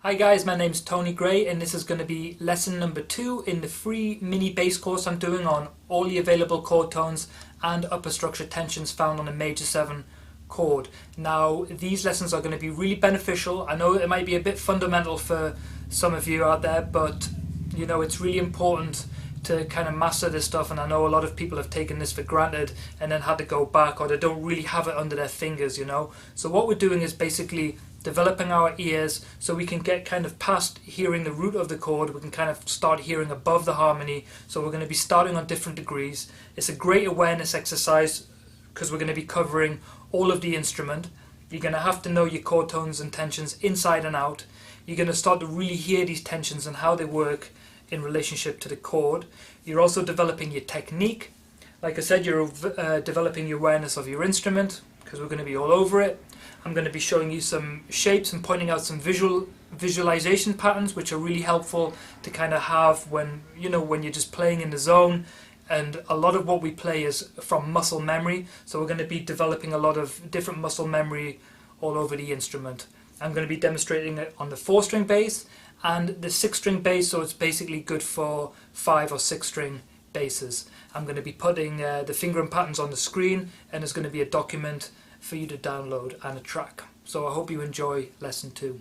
Hi guys, my name's Tony Gray and this is going to be lesson number 2 in the free mini bass course I'm doing on all the available chord tones and upper structure tensions found on a major 7 chord. Now these lessons are going to be really beneficial. I know it might be a bit fundamental for some of you out there, but you know it's really important to kind of master this stuff, and I know a lot of people have taken this for granted and then had to go back, or they don't really have it under their fingers, you know. So what we're doing is basically developing our ears so we can get kind of past hearing the root of the chord. We can kind of start hearing above the harmony, so we're going to be starting on different degrees. It's a great awareness exercise because we're going to be covering all of the instrument. You're going to have to know your chord tones and tensions inside and out. You're going to start to really hear these tensions and how they work in relationship to the chord. You're also developing your technique. Like I said, you're developing your awareness of your instrument because we're going to be all over it. I'm going to be showing you some shapes and pointing out some visualization patterns which are really helpful to kind of have when you're just playing in the zone. And a lot of what we play is from muscle memory, so we're going to be developing a lot of different muscle memory all over the instrument. I'm going to be demonstrating it on the 4-string bass and the 6-string bass, so it's basically good for 5 or 6-string basses. I'm going to be putting the fingering patterns on the screen, and there's going to be a document for you to download and a track. So I hope you enjoy lesson 2.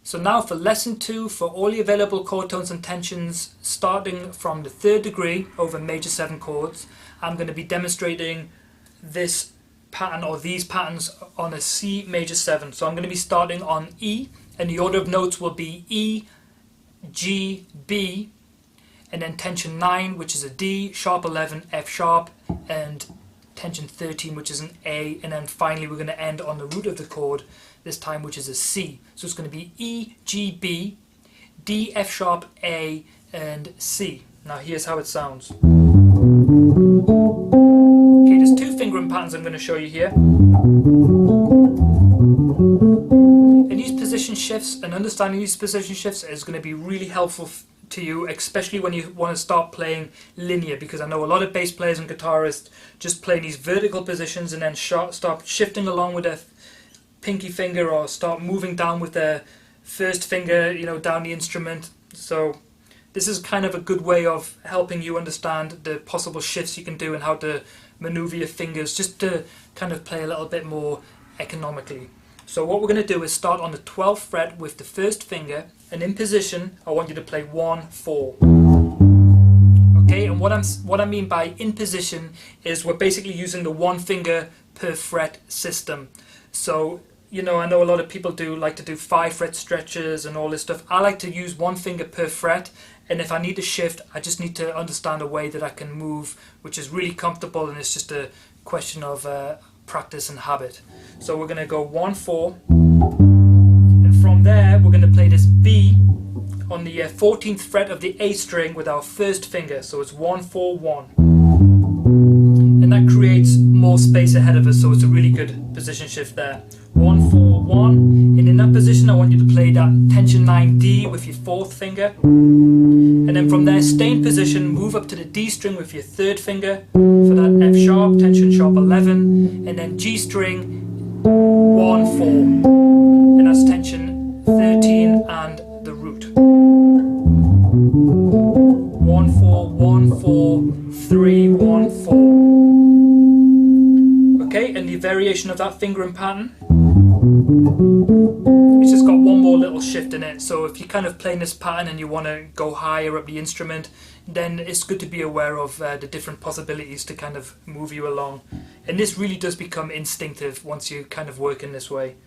So now for lesson 2, for all the available chord tones and tensions starting from the 3rd degree over major 7 chords, I'm going to be demonstrating this pattern or these patterns on a C major 7. So I'm going to be starting on E, and the order of notes will be E, G, B, and then tension 9, which is a D, sharp 11, F sharp, and tension 13, which is an A, and then finally we're going to end on the root of the chord this time, which is a C. So it's going to be E, G, B, D, F sharp, A, and C. Now here's how it sounds. Okay, there's 2 fingering patterns I'm going to show you here. And these position shifts and understanding these position shifts is going to be really helpful to you, especially when you want to start playing linear, because I know a lot of bass players and guitarists just play these vertical positions and then start shifting along with their pinky finger, or start moving down with their first finger, down the instrument. So this is kind of a good way of helping you understand the possible shifts you can do and how to maneuver your fingers just to kind of play a little bit more economically. So what we're going to do is start on the 12th fret with the first finger, and in position I want you to play 1, 4. Okay, and what I mean by in position is we're basically using the 1 finger per fret system. So I know a lot of people like to do 5 fret stretches and all this stuff. I like to use 1 finger per fret, and if I need to shift, I just need to understand a way that I can move which is really comfortable, and it's just a question of practice and habit. So we're going to go 1, 4, and from there we're going to play this B on the 14th fret of the A string with our first finger. So it's 1, 4, 1, and that creates more space ahead of us, so it's a really good position shift there. 1, 4, 1, and in that position I want you to play that tension 9 D with your 4th finger, and then from there stay in position, move up to the D string with your 3rd finger for that F sharp, tension sharp 11, and then G string 1, 4, and that's tension 13 and the root. 1, 4, 1, 4, 3, 1, 4. Okay, and the variation of that fingering pattern, it's just got one more little shift in it. So if you're kind of playing this pattern and you want to go higher up the instrument, then it's good to be aware of the different possibilities to kind of move you along. And this really does become instinctive once you kind of work in this way.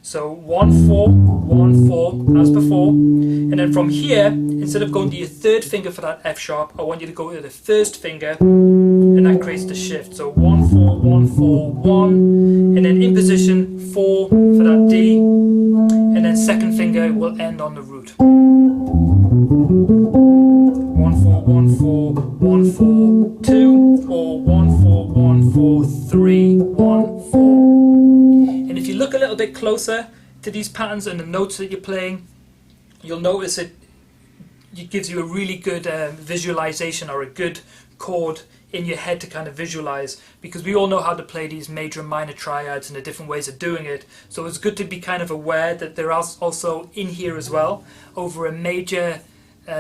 So 1, 4, 1, 4 as before, and then from here, instead of going to your 3rd finger for that F sharp, I want you to go to the 1st finger, and that creates the shift. So 1, 4, 1, 4, 1, and then in position 4 for that D, and then 2nd finger will end on the root. 1, 4, 1, 4, 1, 4, 2, or 1, 4, 1, 4, 3, 1, 4. And if you look a little bit closer to these patterns and the notes that you're playing, you'll notice it gives you a really good visualization or a good chord in your head to kind of visualize, because we all know how to play these major and minor triads and the different ways of doing it. So it's good to be kind of aware that there are also in here as well, over a major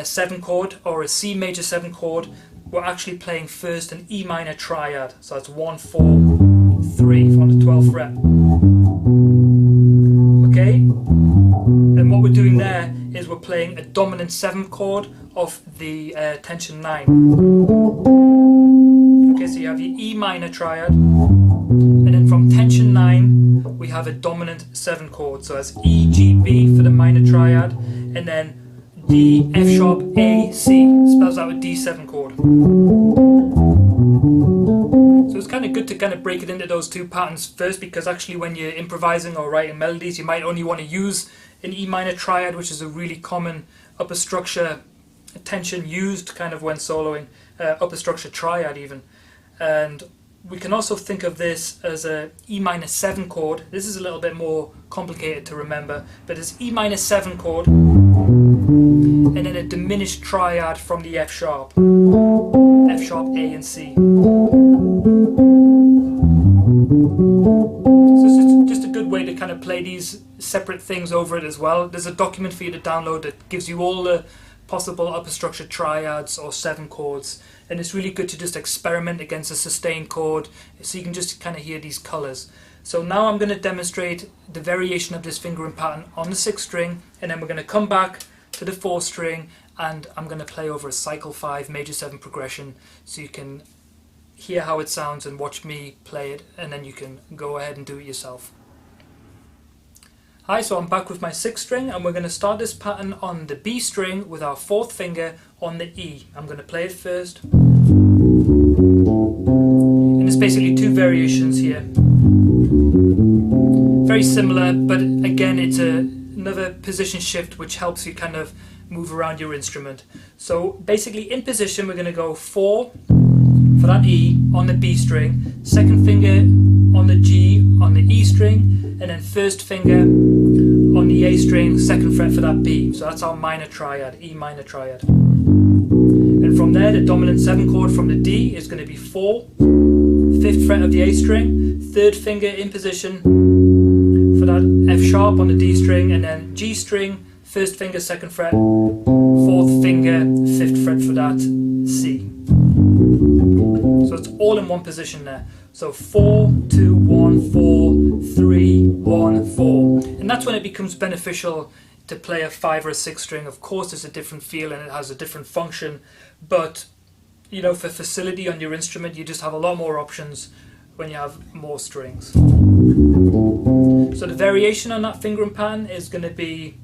7 chord or a C major 7 chord, we're actually playing first an E minor triad. So that's 1, 4, 3 on the 12th fret. Okay? And what we're doing there is we're playing a dominant 7th chord of the tension 9. Okay, so you have your E minor triad, and then from tension 9 we have a dominant 7 chord. So that's E, G, B for the minor triad, and then D, F sharp, A, C, spells out a D7 chord. So it's kind of good to kind of break it into those two patterns first, because actually when you're improvising or writing melodies, you might only want to use an E minor triad, which is a really common upper structure tension used kind of when soloing, upper structure triad even. And we can also think of this as a E minor 7 chord. This is a little bit more complicated to remember, but it's E minor 7 chord, and then a diminished triad from the F sharp, A and C. So it's just a good way to kind of play these separate things over it as well. There's a document for you to download that gives you all the possible upper structure triads or 7 chords, and it's really good to just experiment against a sustained chord so you can just kind of hear these colours. So now I'm going to demonstrate the variation of this fingering pattern on the 6th string, and then we're going to come back to the 4th string and I'm going to play over a cycle 5 major 7 progression so you can hear how it sounds and watch me play it, and then you can go ahead and do it yourself. Hi, so I'm back with my 6th string, and we're going to start this pattern on the B string with our 4th finger on the E. I'm going to play it first. And there's basically 2 variations here. Very similar, but again it's another position shift which helps you kind of move around your instrument. So basically in position we're going to go 4 for that E on the B string, 2nd finger on the G on the E string, and then 1st finger on the A string, 2nd fret for that B. So that's our minor triad, E minor triad. And from there the dominant 7 chord from the D is going to be 4, 5th fret of the A string, 3rd finger in position for that F sharp on the D string, and then G string, 1st finger 2nd fret, 4th finger 5th fret for that C. So it's all in one position there. So 4, 2, 1, 4, 3, 1, 4. And that's when it becomes beneficial to play a 5 or a 6 string. Of course it's a different feel and it has a different function, but you know, for facility on your instrument you just have a lot more options when you have more strings. So the variation on that fingering pattern is going to be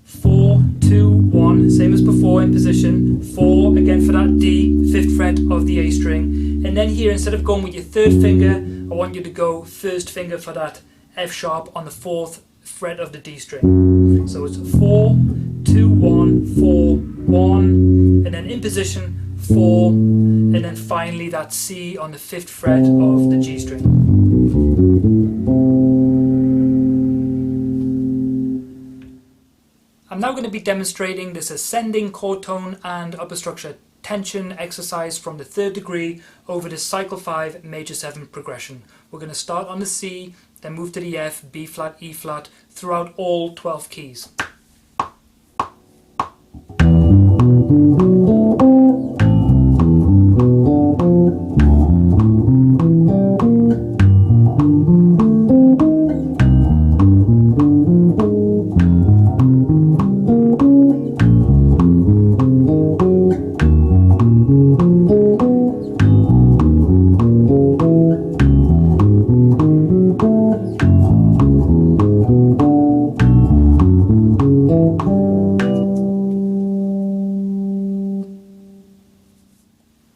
4, 2, 1, same as before in position, 4 again for that D, 5th fret of the A string, and then here instead of going with your 3rd finger, I want you to go 1st finger for that F sharp on the 4th fret of the D string. So it's 4, 2, 1, 4, 1, and then in position 4, and then finally that C on the 5th fret of the G string. I'm now going to be demonstrating this ascending chord tone and upper structure tension exercise from the 3rd degree over the cycle 5 major 7 progression. We're going to start on the C, then move to the F, B flat, E flat throughout all 12 keys.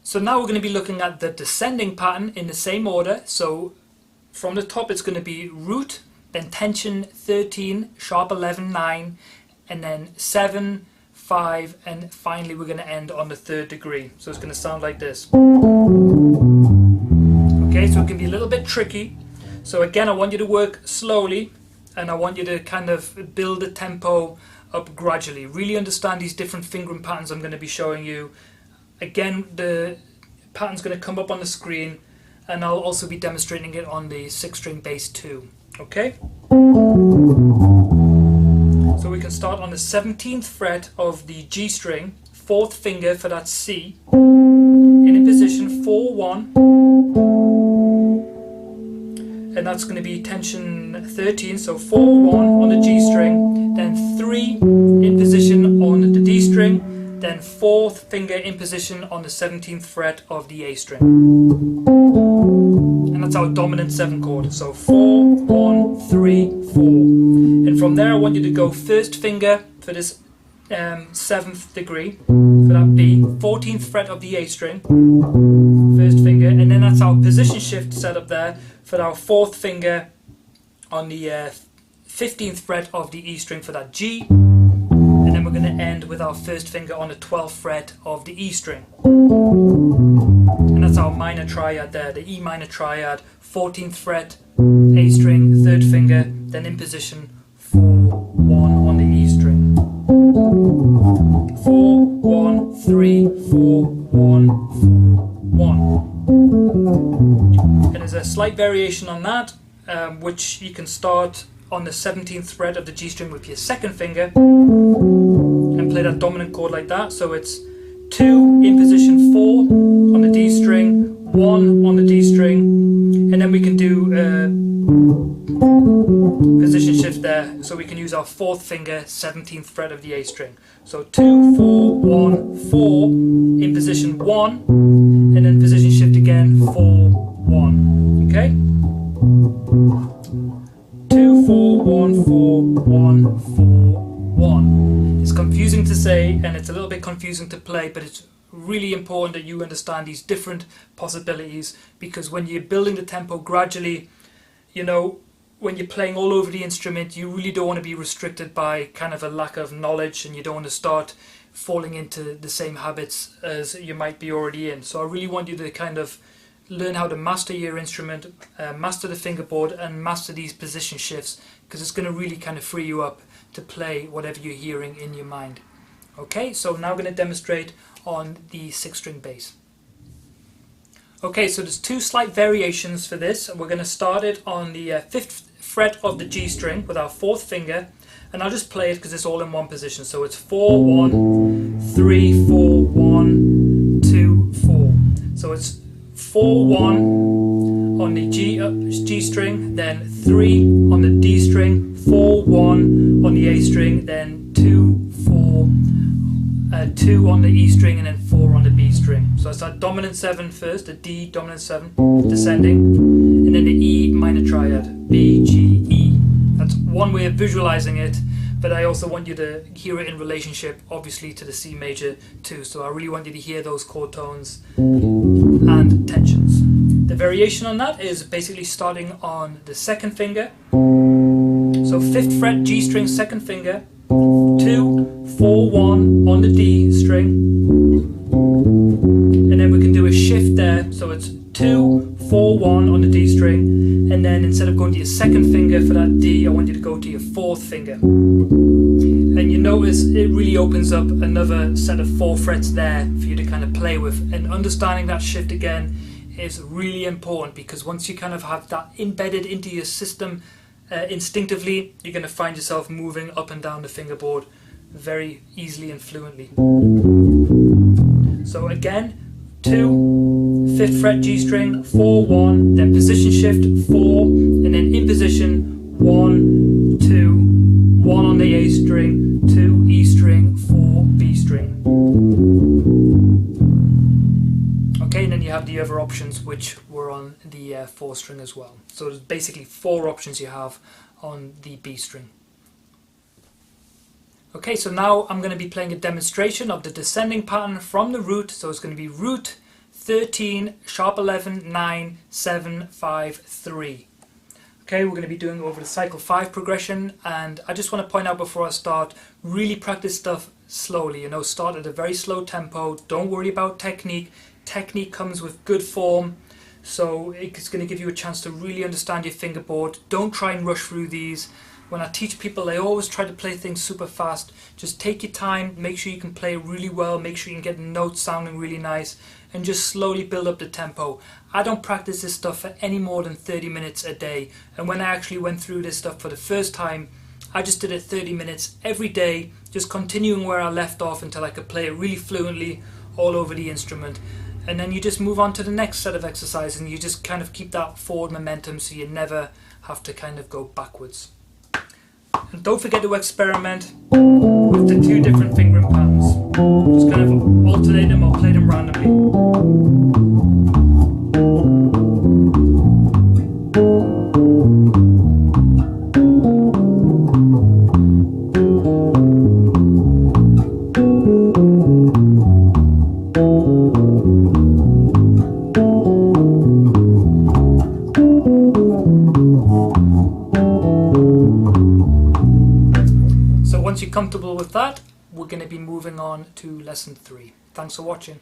So now we're going to be looking at the descending pattern in the same order. So from the top it's going to be root, then tension 13, sharp 11, 9, and then 7, 5, and finally we're going to end on the 3rd degree. So it's going to sound like this. Okay, so it can be a little bit tricky. So again, I want you to work slowly, and I want you to kind of build the tempo up gradually. Really understand these different fingering patterns I'm going to be showing you. Again, the pattern's going to come up on the screen, and I'll also be demonstrating it on the 6-string bass too. Okay? So we can start on the 17th fret of the G string, 4th finger for that C, in a position 4-1, and that's going to be tension 13, so 4-1 on the G string, then 3 in position on the D string, then 4th finger in position on the 17th fret of the A string. And that's our dominant 7 chord. So 4, 1, 3, 4. And from there I want you to go 1st finger for this 7th degree, for that B, 14th fret of the A string, 1st finger, and then that's our position shift set up there for our 4th finger on the 15th fret of the E string for that G. And then we're going to end with our 1st finger on the 12th fret of the E string. And that's our minor triad there, the E minor triad, 14th fret, A string, 3rd finger, then in position 4, 1 on the E string. 4, 1, 3, 4, 1, 4, 1. And there's a slight variation on that, which you can start on the 17th fret of the G string with your 2nd finger and play that dominant chord like that. So it's 2 in position 4 on the D string, 1 on the D string, and then we can do position shift there, so we can use our 4th finger, 17th fret of the A string. So 2, 4, 1, 4 in position 1, and then position shift again, 4, 1. Okay? 2, 4, 1, 4, 1, 4, 1. It's confusing to say, and it's a little bit confusing to play, but it's really important that you understand these different possibilities, because when you're building the tempo gradually, you know, when you're playing all over the instrument, you really don't want to be restricted by kind of a lack of knowledge, and you don't want to start falling into the same habits as you might be already in. So I really want you to kind of learn how to master your instrument, master the fingerboard, and master these position shifts, because it's going to really kind of free you up to play whatever you're hearing in your mind. Okay, so now I'm going to demonstrate on the 6-string bass. Okay, so there's 2 slight variations for this. We're going to start it on the 5th fret of the G string with our 4th finger, and I'll just play it because it's all in one position. So it's 4, 1, 3, 4, 1, 2, 4. So it's 4, 1 on the G string, then 3 on the D string, 4, 1 on the A string, then 2, 4, 2 on the E string, and then 4 on the B string. So it's that dominant 7 first, the D dominant 7 descending, and then the E minor triad, B, G, E. That's one way of visualizing it, but I also want you to hear it in relationship, obviously, to the C major too. So I really want you to hear those chord tones and tensions. The variation on that is basically starting on the 2nd finger. So 5th fret, G string, 2nd finger, 2, 4, 1 on the D string, and then we can do a shift there. So it's 2, 4, 1 on the D string, and then instead of going to your 2nd finger for that D, I want you to go to your 4th finger. And you notice it really opens up another set of 4 frets there for you to kind of play with. And understanding that shift again is really important, because once you kind of have that embedded into your system instinctively, you're going to find yourself moving up and down the fingerboard very easily and fluently. So again, 2, 5th fret G string, 4, 1, then position shift 4, and then in position 1, 2, 1 on the A string, 2 E string, 4 B string. Okay, and then you have the other options which were on the 4 string as well. So there's basically 4 options you have on the B string. Okay, so now I'm going to be playing a demonstration of the descending pattern from the root. So it's going to be root 13, sharp 11, 9, 7, 5, 3. Okay, we're going to be doing over the cycle 5 progression, and I just want to point out before I start, really practice stuff slowly. You know, start at a very slow tempo. Don't worry about technique. Technique comes with good form, so it's going to give you a chance to really understand your fingerboard. Don't try and rush through these. When I teach people, I always try to play things super fast. Just take your time, make sure you can play really well, make sure you can get the notes sounding really nice, and just slowly build up the tempo. I don't practice this stuff for any more than 30 minutes a day, and when I actually went through this stuff for the first time, I just did it 30 minutes every day, just continuing where I left off until I could play it really fluently all over the instrument. And then you just move on to the next set of exercises, and you just kind of keep that forward momentum so you never have to kind of go backwards. And don't forget to experiment with the 2 different fingering patterns. Just kind of alternate them or play them randomly. Once you're comfortable with that, we're going to be moving on to lesson 3. Thanks for watching.